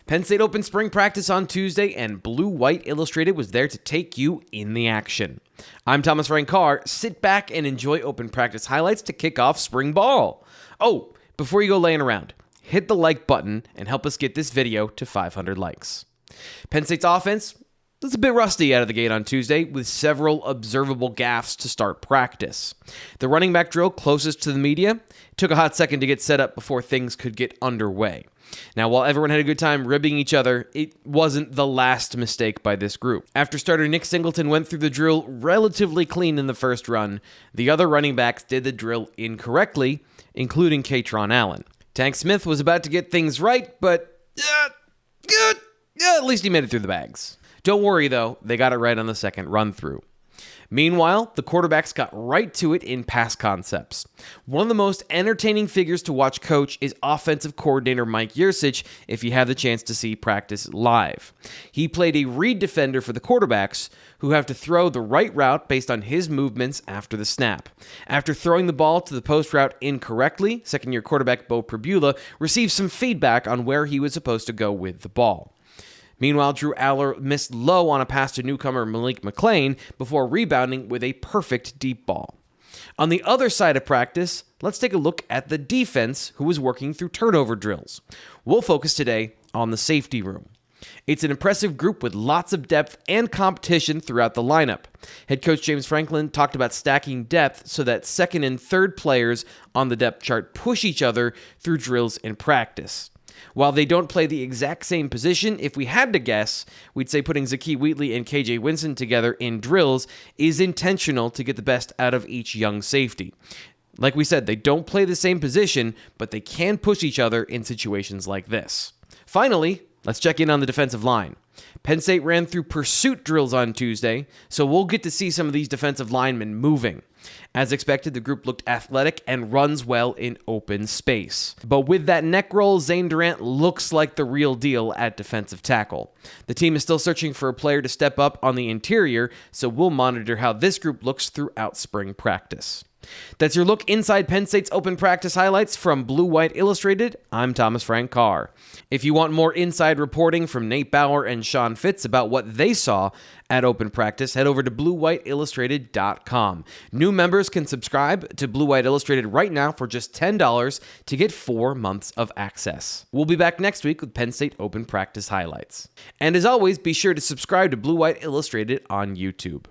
Penn State opened spring practice on Tuesday, and Blue White Illustrated was there to take you in the action. I'm Thomas Frank Carr. Sit back and enjoy open practice highlights to kick off spring ball. Oh, before you go laying around, hit the like button and help us get this video to 500 likes. Penn State's offense was a bit rusty out of the gate on Tuesday with several observable gaffes to start practice. The running back drill closest to the media took a hot second to get set up before things could get underway. Now, while everyone had a good time ribbing each other, it wasn't the last mistake by this group. After starter Nick Singleton went through the drill relatively clean in the first run, the other running backs did the drill incorrectly, including Kaytron Allen. Tank Smith was about to get things right, but at least he made it through the bags. Don't worry, though, they got it right on the second run-through. Meanwhile, the quarterbacks got right to it in pass concepts. One of the most entertaining figures to watch coach is offensive coordinator Mike Yurich if you have the chance to see practice live. He played a read defender for the quarterbacks who have to throw the right route based on his movements after the snap. After throwing the ball to the post route incorrectly, second-year quarterback Beau Pribual received some feedback on where he was supposed to go with the ball. Meanwhile, Drew Aller missed low on a pass to newcomer Malik McLean before rebounding with a perfect deep ball. On the other side of practice, let's take a look at the defense who was working through turnover drills. We'll focus today on the safety room. It's an impressive group with lots of depth and competition throughout the lineup. Head coach James Franklin talked about stacking depth so that second and third players on the depth chart push each other through drills in practice. While they don't play the exact same position, if we had to guess, we'd say putting Zakee Wheatley and KJ Winston together in drills is intentional to get the best out of each young safety. Like we said, they don't play the same position, but they can push each other in situations like this. Finally, let's check in on the defensive line. Penn State ran through pursuit drills on Tuesday, so we'll get to see some of these defensive linemen moving. As expected, the group looked athletic and runs well in open space. But with that neck roll, Zane Durant looks like the real deal at defensive tackle. The team is still searching for a player to step up on the interior, so we'll monitor how this group looks throughout spring practice. That's your look inside Penn State's open practice highlights from Blue White Illustrated. I'm Thomas Frank Carr. If you want more inside reporting from Nate Bauer and Sean Fitz about what they saw at open practice, head over to BlueWhiteIllustrated.com. New members can subscribe to Blue White Illustrated right now for just $10 to get 4 months of access. We'll be back next week with Penn State open practice highlights. And as always, be sure to subscribe to Blue White Illustrated on YouTube.